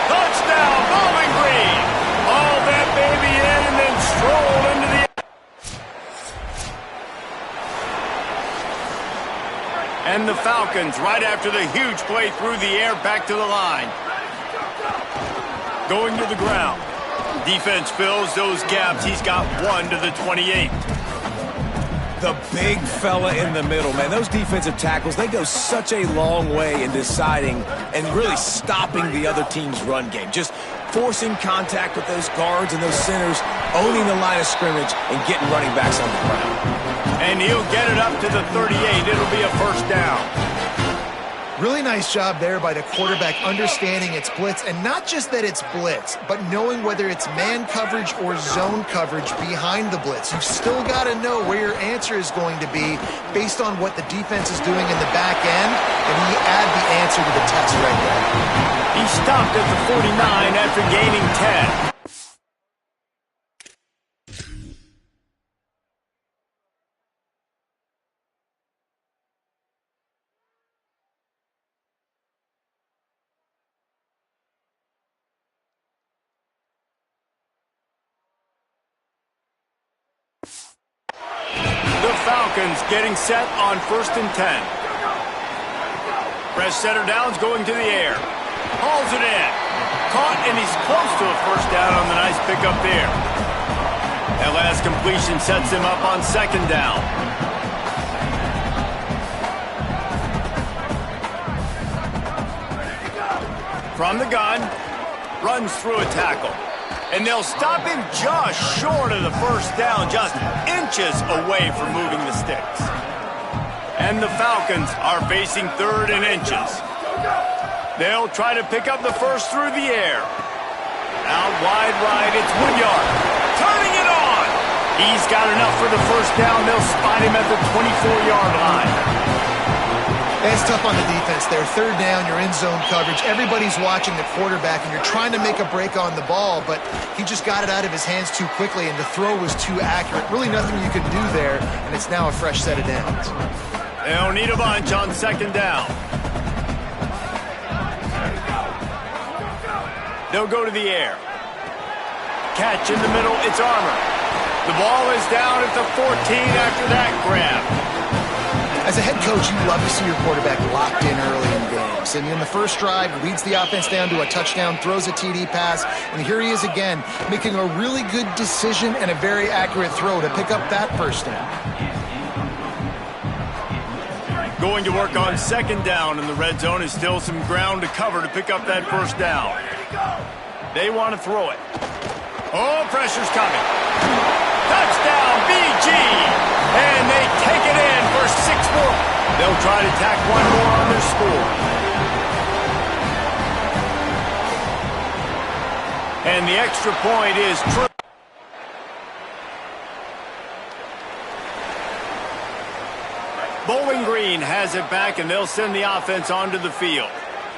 Touchdown, Bowling Green. Haul that baby in and then stroll into the... And the Falcons, right after the huge play through the air, back to the line. Going to the ground. Defense fills those gaps. He's got 1 to the 28. The big fella in the middle, man. Those defensive tackles, they go such a long way in deciding and really stopping the other team's run game. Just forcing contact with those guards and those centers, owning the line of scrimmage, and getting running backs on the ground. And he'll get it up to the 38. It'll be a first down. Really nice job there by the quarterback understanding it's blitz, and not just that it's blitz, but knowing whether it's man coverage or zone coverage behind the blitz. You've still got to know where your answer is going to be based on what the defense is doing in the back end, and he add the answer to the test right there. He stopped at the 49 after gaining 10. Falcons getting set on 1st and 10. Fresh setter downs going to the air. Hauls it in. Caught, and he's close to a first down on the nice pickup there. That last completion sets him up on 2nd down. From the gun, runs through a tackle. And they'll stop him just short of the first down, just inches away from moving the sticks. And the Falcons are facing 3rd and inches. They'll try to pick up the first through the air. Out wide right, it's Woodyard. Turning it on. He's got enough for the first down. They'll spot him at the 24-yard line. It's tough on the defense there. 3rd down, you're in zone coverage. Everybody's watching the quarterback, and you're trying to make a break on the ball, but he just got it out of his hands too quickly, and the throw was too accurate. Really nothing you could do there, and it's now a fresh set of downs. They'll need a bunch on 2nd down. They'll go to the air. Catch in the middle, it's Armour. The ball is down at the 14 after that grab. As a head coach, you love to see your quarterback locked in early in games. And in the first drive, leads the offense down to a touchdown, throws a TD pass, and here he is again, making a really good decision and a very accurate throw to pick up that first down. Going to work on 2nd down, and the red zone is still some ground to cover to pick up that first down. They want to throw it. Oh, pressure's coming. Touchdown, BG! And they take it in for 6 more. They'll try to tack one more on their score. And the extra point is true. Bowling Green has it back, and they'll send the offense onto the field.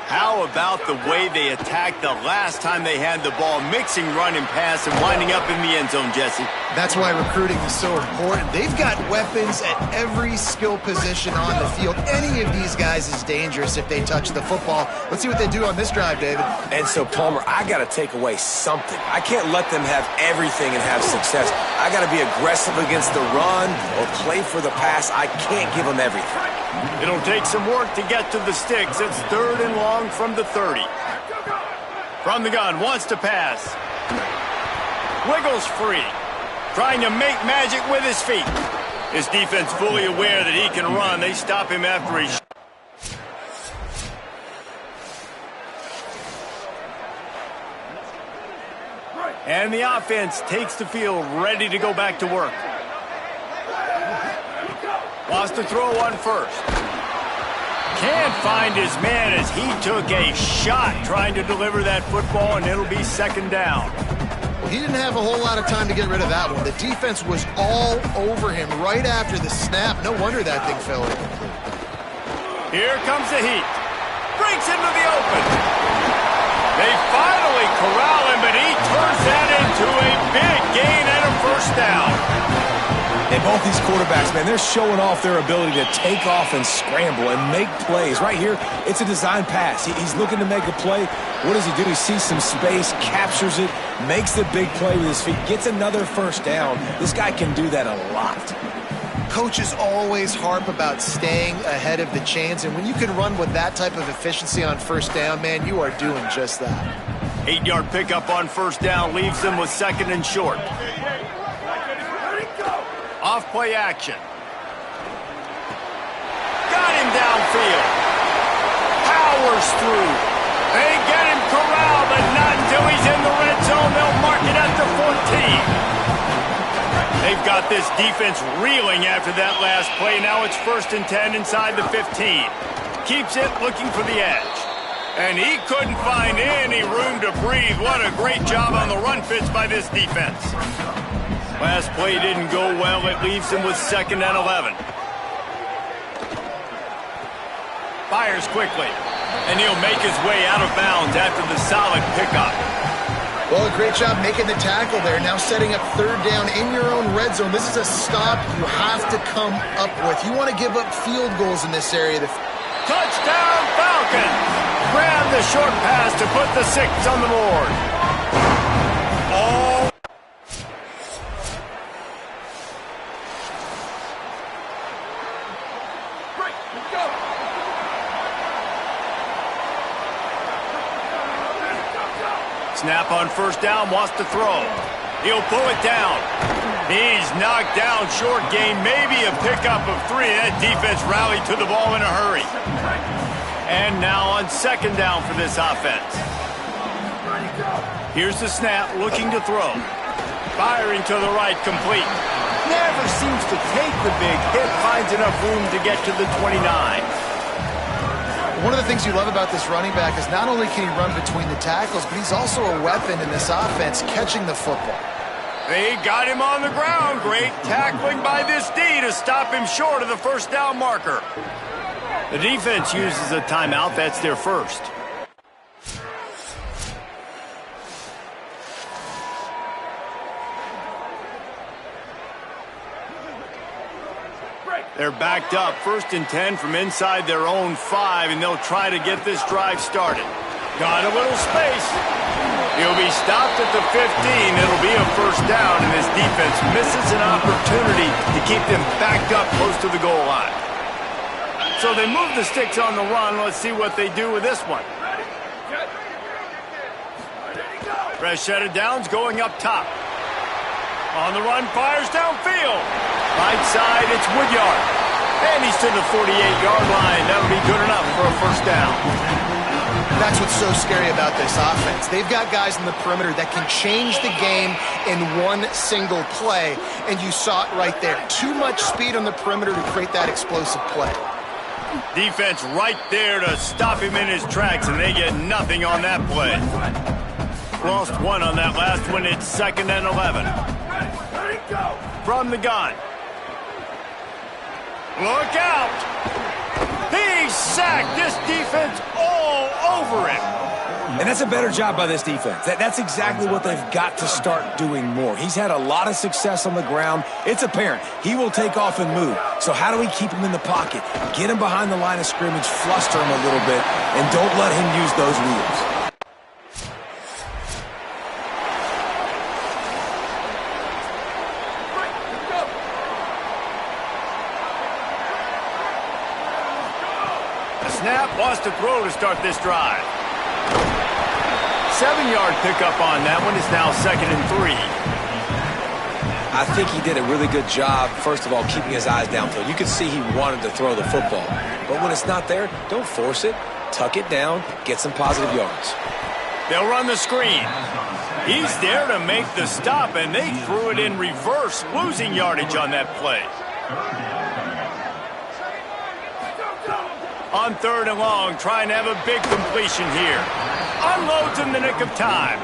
How about the way they attacked the last time they had the ball, mixing run and pass and winding up in the end zone, Jesse? That's why recruiting is so important. They've got weapons at every skill position on the field. Any of these guys is dangerous if they touch the football. Let's see what they do on this drive, David. And so, Palmer, I got to take away something. I can't let them have everything and have success. I got to be aggressive against the run or play for the pass. I can't give them everything. It'll take some work to get to the sticks. It's 3rd and long from the 30. From the gun, wants to pass. Wiggles free. Trying to make magic with his feet. His defense fully aware that he can run. They stop him after he... And the offense takes the field, ready to go back to work. Wants to throw one first. Can't find his man as he took a shot trying to deliver that football, and it'll be 2nd down. He didn't have a whole lot of time to get rid of that one. The defense was all over him right after the snap. No wonder that thing fell incomplete. Here comes the heat. Breaks into the open. They finally corral him, but he turns that into a big gain and a 1st down. And both these quarterbacks, man, they're showing off their ability to take off and scramble and make plays. Right here, it's a design pass. He's looking to make a play. What does he do? He sees some space, captures it, makes the big play with his feet, gets another 1st down. This guy can do that a lot. Coaches always harp about staying ahead of the chains, and when you can run with that type of efficiency on 1st down, man, you are doing just that. 8-yard pickup on 1st down leaves them with 2nd and short. Off play action. Got him downfield. Powers through. They get him corralled, but not until he's in the red zone. They'll mark it at the 14. They've got this defense reeling after that last play. Now it's 1st and 10 inside the 15. Keeps it looking for the edge. And he couldn't find any room to breathe. What a great job on the run fits by this defense. Last play didn't go well. It leaves him with 2nd and 11. Fires quickly. And he'll make his way out of bounds after the solid pickup. Well, a great job making the tackle there. Now setting up 3rd down in your own red zone. This is a stop you have to come up with. You want to give up field goals in this area. Touchdown, Falcons! Grab the short pass to put the 6 on the board. Oh! Snap on 1st down, wants to throw. He'll pull it down. He's knocked down, short gain, maybe a pickup of 3. That defense rallied to the ball in a hurry. And now on 2nd down for this offense. Here's the snap, looking to throw. Firing to the right, complete. Never seems to take the big hit, finds enough room to get to the 29. One of the things you love about this running back is not only can he run between the tackles, but he's also a weapon in this offense, catching the football. They got him on the ground. Great tackling by this D to stop him short of the 1st down marker. The defense uses a timeout. That's their 1st. They're backed up, 1st and 10 from inside their own 5, and they'll try to get this drive started. Got a little space. He'll be stopped at the 15. It'll be a 1st down, and this defense misses an opportunity to keep them backed up close to the goal line. So they move the sticks on the run. Let's see what they do with this one. Fresh set of downs going up top. On the run, fires downfield. Right side, it's Woodyard. And he's to the 48-yard line. That'll be good enough for a 1st down. That's what's so scary about this offense. They've got guys in the perimeter that can change the game in one single play. And you saw it right there. Too much speed on the perimeter to create that explosive play. Defense right there to stop him in his tracks, and they get nothing on that play. Lost one on that last one. It's 2nd and 11. From the gun. Look out! He's sacked. This defense all over him. And that's a better job by this defense. That's exactly what they've got to start doing more. He's had a lot of success on the ground. It's apparent he will take off and move. So how do we keep him in the pocket? Get him behind the line of scrimmage, fluster him a little bit, and don't let him use those wheels. The snap wants to throw to start this drive. 7-yard pickup on that one. Is now 2nd and 3. I think he did a really good job, first of all, keeping his eyes downfield. You could see he wanted to throw the football. But when it's not there, don't force it. Tuck it down. Get some positive yards. They'll run the screen. He's there to make the stop, and they threw it in reverse, losing yardage on that play. On 3rd and long, trying to have a big completion here. Unloads in the nick of time.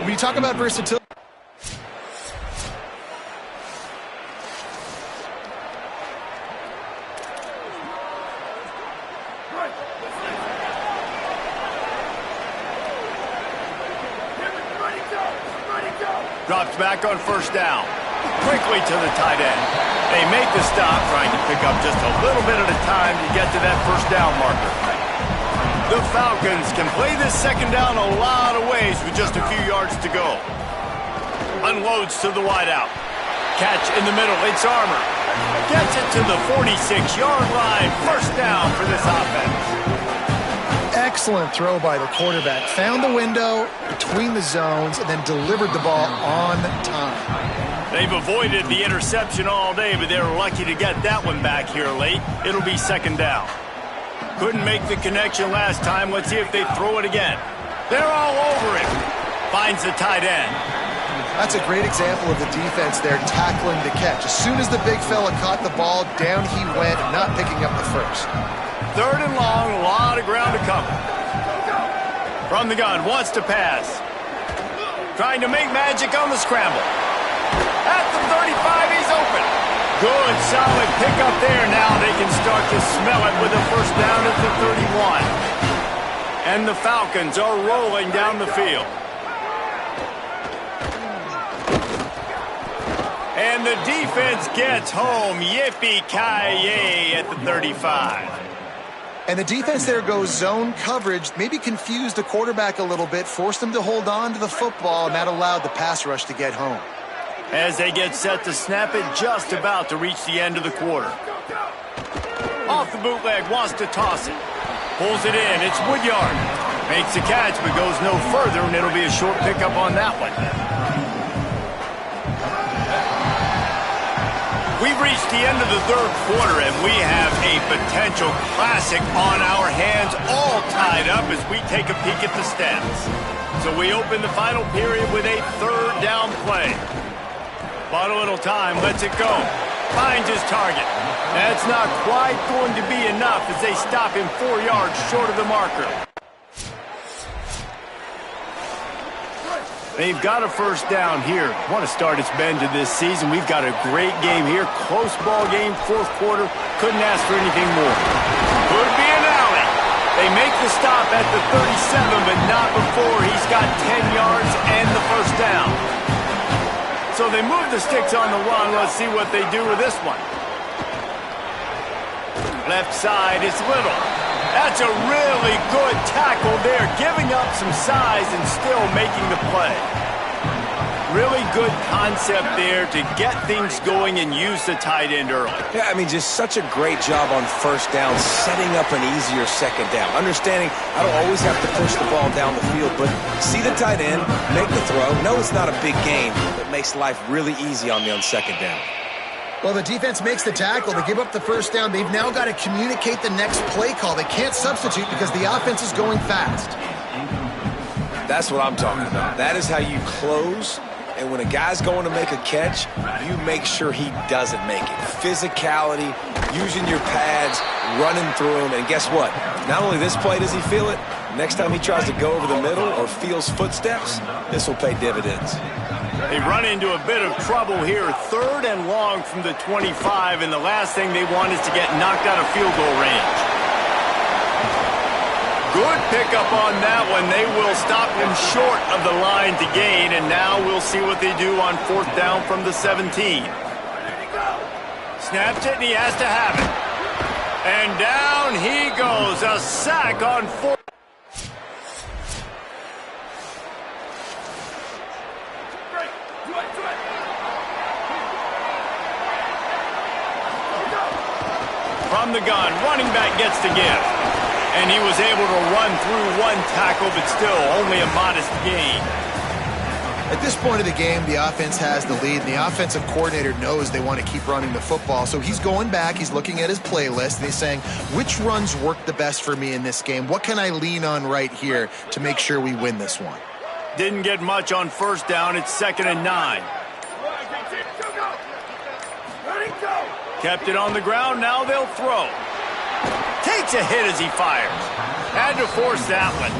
When you talk about versatility, drops back on 1st down. Quickly to the tight end. They make the stop, trying to pick up just a little bit at a time to get to that 1st down marker. The Falcons can play this 2nd down a lot of ways with just a few yards to go. Unloads to the wideout. Catch in the middle. It's Armour. Gets it to the 46-yard line. 1st down for this offense. excellent throw by the quarterback. Found the window between the zones and then delivered the ball on time. They've avoided the interception all day, but they're lucky to get that one back here late. It'll be 2nd down. Couldn't make the connection last time. Let's see if they throw it again. They're all over it. Finds the tight end. That's a great example of the defense there tackling the catch. As soon as the big fella caught the ball, down he went, not picking up the first. 3rd and long, a lot of ground to cover. From the gun, wants to pass. Trying to make magic on the scramble. At the 35, he's open. Good, solid pickup there. Now they can start to smell it with a 1st down at the 31. And the Falcons are rolling down the field. And the defense gets home. Yippee-ki-yay at the 35. And the defense there goes zone coverage, maybe confused the quarterback a little bit, forced him to hold on to the football, and that allowed the pass rush to get home. As they get set to snap it, just about to reach the end of the quarter. Off the bootleg, wants to toss it. Pulls it in, it's Woodyard. Makes the catch, but goes no further, and it'll be a short pickup on that one. We've reached the end of the 3rd quarter, and we have a potential classic on our hands, all tied up as we take a peek at the stats. So we open the final period with a 3rd down play. Bought a little time, lets it go. Finds his target. That's not quite going to be enough as they stop him 4 yards short of the marker. They've got a 1st down here. Want to start its bend to this season. We've got a great game here. Close ball game, 4th quarter. Couldn't ask for anything more. Could be an alley. They make the stop at the 37, but not before he's got 10 yards and the 1st down. So they move the sticks on the run. Let's see what they do with this one. Left side is Little. That's a really good tackle there, giving up some size and still making the play. Really good concept there to get things going and use the tight end early. Yeah, I mean, just such a great job on 1st down, setting up an easier 2nd down. Understanding I don't always have to push the ball down the field, but see the tight end, make the throw. No, it's not a big gain, but makes life really easy on me on 2nd down. Well, the defense makes the tackle. They give up the 1st down. They've now got to communicate the next play call. They can't substitute because the offense is going fast. That's what I'm talking about. That is how you close And when a guy's going to make a catch, you make sure he doesn't make it. Physicality, using your pads, running through him. And guess what? Not only this play does he feel it, next time he tries to go over the middle or feels footsteps, this will pay dividends. They run into a bit of trouble here. 3rd and long from the 25, and the last thing they want is to get knocked out of field goal range. Good pickup on that one. They will stop him short of the line to gain, and now we'll see what they do on 4th down from the 17. Snaps it, and he has to have it. And down he goes. A sack on 4th. From the gun, running back gets the gift. And he was able to run through one tackle, but still only a modest gain. At this point of the game, the offense has the lead, and the offensive coordinator knows they want to keep running the football. So he's going back, he's looking at his playlist, and he's saying, which runs work the best for me in this game? What can I lean on right here to make sure we win this one? Didn't get much on 1st down. It's 2nd and 9. Kept it on the ground. Now they'll throw. Takes a hit as he fires. Had to force that one.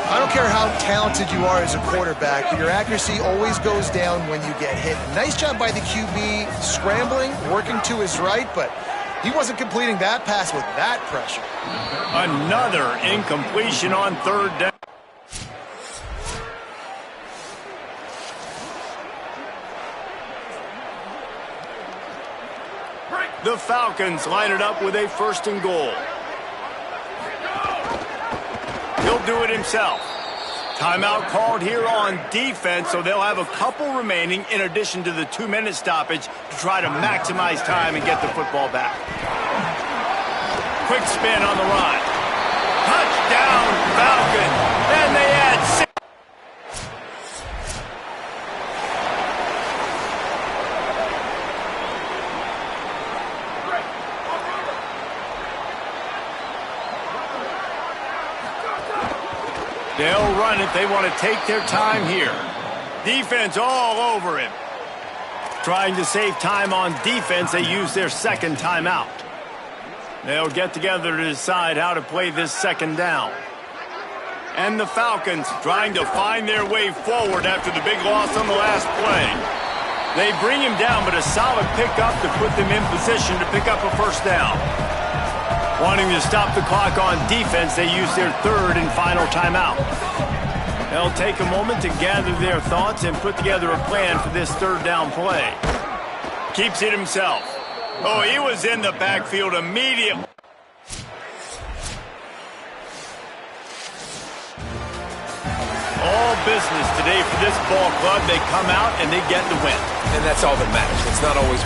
I don't care how talented you are as a quarterback, but your accuracy always goes down when you get hit. Nice job by the QB scrambling, working to his right, but he wasn't completing that pass with that pressure. Another incompletion on 3rd down. The Falcons line it up with a 1st and goal. He'll do it himself. Timeout called here on defense, so they'll have a couple remaining in addition to the 2-minute stoppage to try to maximize time and get the football back. Quick spin on the run. Touchdown, Falcons. And they add 6. They'll run it. They want to take their time here. Defense all over him. Trying to save time on defense, they use their 2nd timeout. They'll get together to decide how to play this 2nd down. And the Falcons trying to find their way forward after the big loss on the last play. They bring him down, but a solid pickup to put them in position to pick up a 1st down. Wanting to stop the clock on defense, they use their 3rd and final timeout. They'll take a moment to gather their thoughts and put together a plan for this 3rd down play. Keeps it himself. Oh, he was in the backfield immediately. All business today for this ball club. They come out and they get the win. And that's all that matters. It's not always...